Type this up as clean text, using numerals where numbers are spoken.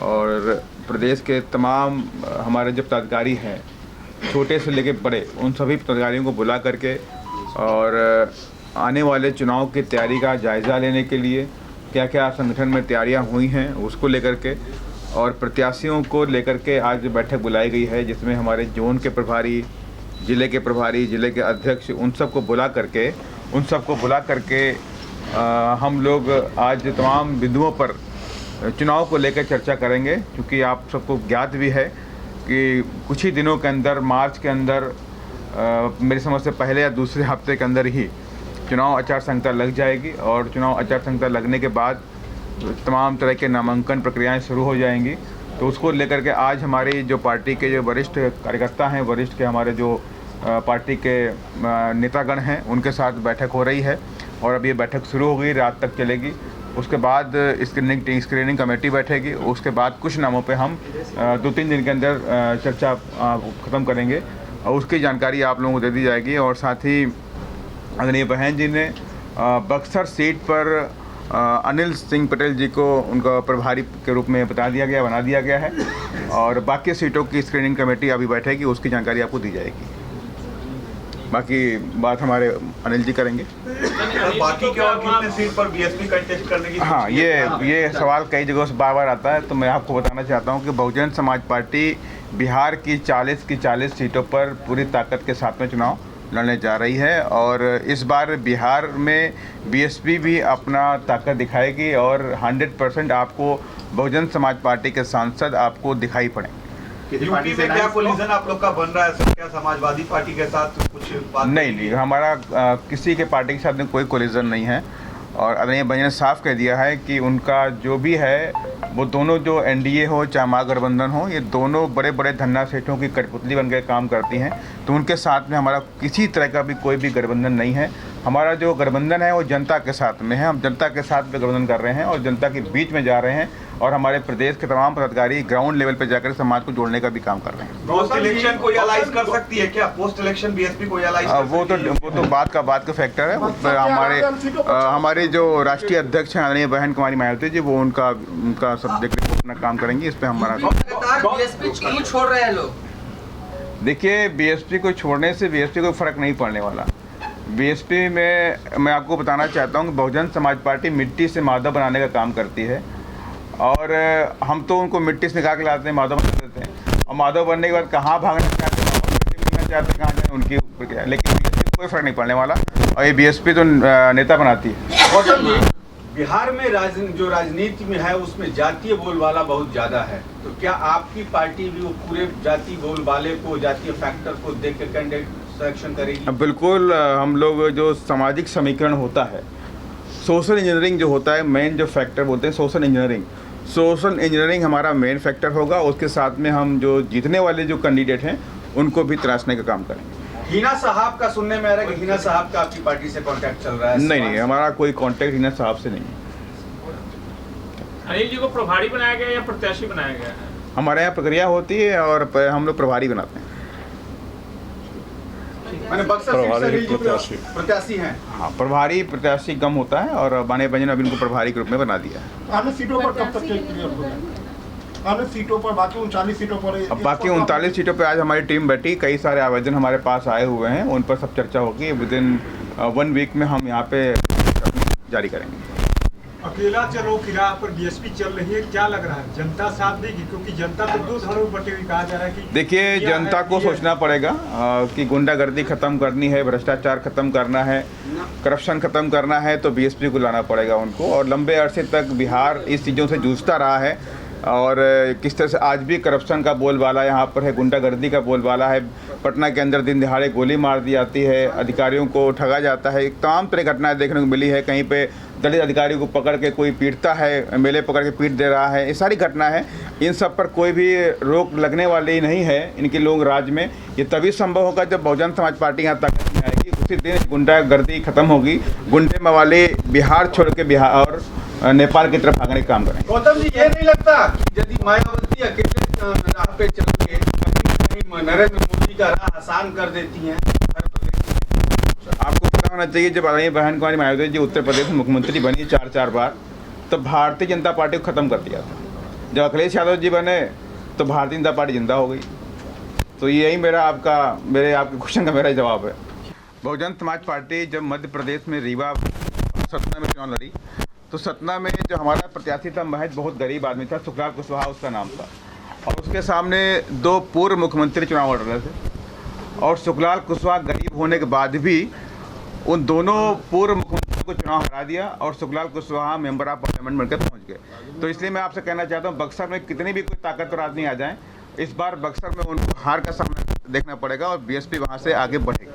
और प्रदेश के तमाम हमारे जो पदाधिकारी हैं, छोटे से लेकर बड़े, उन सभी पदाधिकारियों को बुला करके और आने वाले चुनाव की तैयारी का जायज़ा लेने के लिए क्या क्या संगठन में तैयारियां हुई हैं उसको लेकर के और प्रत्याशियों को लेकर के आज बैठक बुलाई गई है, जिसमें हमारे जोन के प्रभारी, ज़िले के प्रभारी, ज़िले के अध्यक्ष, उन सबको बुला करके हम लोग आज तमाम बिंदुओं पर चुनाव को लेकर चर्चा करेंगे। क्योंकि आप सबको ज्ञात भी है कि कुछ ही दिनों के अंदर, मार्च के अंदर, मेरी समझ से पहले या दूसरे हफ्ते के अंदर ही चुनाव आचार संहिता लग जाएगी और चुनाव आचार संहिता लगने के बाद तमाम तरह के नामांकन प्रक्रियाएं शुरू हो जाएंगी। तो उसको लेकर के आज हमारी जो पार्टी के जो वरिष्ठ कार्यकर्ता हैं, वरिष्ठ के हमारे जो पार्टी के नेतागण हैं, उनके साथ बैठक हो रही है और अब ये बैठक शुरू हो गई, रात तक चलेगी। उसके बाद स्क्रीनिंग कमेटी बैठेगी। उसके बाद कुछ नामों पे हम 2-3 दिन के अंदर चर्चा ख़त्म करेंगे और उसकी जानकारी आप लोगों को दे दी जाएगी। और साथ ही आदरणीय बहन जी ने बक्सर सीट पर अनिल सिंह पटेल जी को उनका प्रभारी के रूप में बना दिया गया है और बाकी सीटों की स्क्रीनिंग कमेटी अभी बैठेगी, उसकी जानकारी आपको दी जाएगी। बाकी बात हमारे अनिल जी करेंगे। बाकी क्या और कितने सीट पर बीएसपी कंटेस्ट करने की? हाँ, ये सवाल कई जगहों से बार आता है, तो मैं आपको बताना चाहता हूँ कि बहुजन समाज पार्टी बिहार की 40 की 40 सीटों पर पूरी ताकत के साथ में चुनाव लड़ने जा रही है और इस बार बिहार में बीएसपी भी अपना ताकत दिखाएगी और 100% आपको बहुजन समाज पार्टी के सांसद आपको दिखाई पड़ेंगे। यूपी में क्या कोलिजन आप लोग का बन रहा है सर? क्या समाजवादी पार्टी के साथ कुछ बात? नहीं, हमारा किसी के पार्टी के साथ में कोई कोलिजन नहीं है और आदरणीय बहन ने साफ कह दिया है कि उनका जो भी है वो दोनों, जो एनडीए हो चाहे महागठबंधन हो, ये दोनों बड़े बड़े धन्ना सेठों की कठपुतली बन के काम करती हैं। तो उनके साथ में हमारा किसी तरह का भी कोई भी गठबंधन नहीं है। हमारा जो गठबंधन है वो जनता के साथ में है। हम जनता के साथ में गठबंधन कर रहे हैं और जनता के बीच में जा रहे हैं और हमारे प्रदेश के तमाम पदाधिकारी ग्राउंड लेवल पर जाकर समाज को जोड़ने का भी काम कर रहे हैं। पोस्ट इलेक्शन कोई एलाइज कर सकती है क्या? पोस्ट इलेक्शन बीएसपी कोई एलाइज? वो तो बात का फैक्टर है। हमारे जो राष्ट्रीय अध्यक्ष हैं आदरणीय बहन कुमारी मायावती जी, वो उनका सब देखने को अपना काम करेंगी। इस पर हमारा बीएसपी क्यों छोड़ रहे हैं लोग? देखिए, बीएसपी को छोड़ने से बीएसपी को फर्क नहीं पड़ने वाला। बीएसपी में मैं आपको बताना चाहता हूँ कि बहुजन समाज पार्टी मिट्टी से माधव बनाने का काम करती है और हम तो उनको मिट्टी से निकाल के लाते हैं, माधव बना देते हैं और माधव बनने के बाद कहाँ भागना चाहते हैं, कहाँ जाए उनकी प्रक्रिया। लेकिन बीएसपी को कोई फर्क नहीं पड़ने वाला और ये बीएसपी तो नेता बनाती है। बिहार में जो राजनीति में है उसमें जातीय बोलबाला बहुत ज़्यादा है, तो क्या आपकी पार्टी भी वो पूरे जातीय बोलबाले को, जातीय फैक्टर को देख के कैंडिडेट सिलेक्शन करेगी? बिल्कुल। हम लोग जो सामाजिक समीकरण होता है, सोशल इंजीनियरिंग जो होता है, मेन जो फैक्टर बोलते हैं सोशल इंजीनियरिंग हमारा मेन फैक्टर होगा। उसके साथ में हम जो जीतने वाले जो कैंडिडेट हैं उनको भी तराशने का काम करेंगे। हिना साहब का सुनने में आ रहा है कि हिना साहब का आपकी पार्टी से कांटेक्ट चल रहा है? नहीं, हमारा कोई कांटेक्ट हिना साहब से नहीं है। अनिल जी को प्रभारी बनाया गया या प्रत्याशी बनाया गया है? हमारे यहाँ प्रक्रिया होती है और हम लोग प्रभारी बनाते हैं। मैंने बक्सर सीट से प्रत्याशी हैं। हाँ, प्रभारी प्रत्याशी कम होता है और बाने बजन अभी इनको प्रभारी के रूप में बना दिया है। अन्य सीटों पर कब तक क्लियर होगा? अन्य सीटों पर, बाकी 39 सीटों पर, अब बाकी 39 सीटों पे आज हमारी टीम बैठी, कई सारे आवेदन हमारे पास आए हुए हैं, उन पर सब चर्चा होगी। विदिन 1 वीक में हम यहाँ पे जारी करेंगे। अकेला चलो किराया पर बीएसपी चल रही है, क्या लग रहा है जनता साथ देगी? क्योंकि जनता तो 2 धड़ों में बटी हुई कहा जा रहा है कि देखिए, जनता को सोचना पड़ेगा कि गुंडागर्दी खत्म करनी है, भ्रष्टाचार खत्म करना है, करप्शन खत्म करना है, तो बीएसपी को लाना पड़ेगा उनको। और लंबे अरसे तक बिहार इस चीज़ों से जूझता रहा है और किस तरह से आज भी करप्शन का बोलबाला यहाँ पर है, गुंडागर्दी का बोलबाला है। पटना के अंदर दिन दिहाड़े गोली मार दी जाती है, अधिकारियों को ठगा जाता है, तमाम तरह घटनाएं देखने को मिली है। कहीं पे दलित अधिकारी को पकड़ के कोई पीटता है, एमएलए पकड़ के पीट दे रहा है, ये सारी घटना है। इन सब पर कोई भी रोक लगने वाली नहीं है इनके लोग राज में। ये तभी संभव होगा जब बहुजन समाज पार्टी यहाँ ताकत में आएगी, उसी दिन गुंडागर्दी खत्म होगी, गुंडे मवाले बिहार छोड़ के बिहार और नेपाल की तरफ भागने का काम करें। गौतम जी, ये नहीं लगता यदि मायावती अकेले राह पे चल के नरेंद्र मोदी का राह आसान कर देती हैं? आपको पता होना चाहिए, जब आदरणीय बहन कुमारी मायावती जी उत्तर प्रदेश में मुख्यमंत्री बनी 4 बार, तब भारतीय जनता पार्टी को खत्म कर दिया था। जब अखिलेश यादव जी बने तो भारतीय जनता पार्टी जिंदा हो गई। तो यही मेरे आपके क्वेश्चन का मेरा जवाब है। बहुजन समाज पार्टी जब मध्य प्रदेश में रीवा सतना में चुनाव लड़ी तो सतना में जो हमारा प्रत्याशी था महज बहुत गरीब आदमी था, सुखलाल कुशवाहा उसका नाम था, और उसके सामने 2 पूर्व मुख्यमंत्री चुनाव लड़ रहे थे। और सुखलाल कुशवाहा गरीब होने के बाद भी उन दोनों पूर्व मुख्यमंत्रियों को चुनाव हरा दिया और Sukhlal Kushwaha member of parliament बनकर पहुंच गए। तो इसलिए मैं आपसे कहना चाहता हूं, बक्सर में कितनी भी कोई ताकतवर आदमी आ जाए, इस बार बक्सर में उनको हार का सामना देखना पड़ेगा और बीएसपी वहां से आगे बढ़ेगी।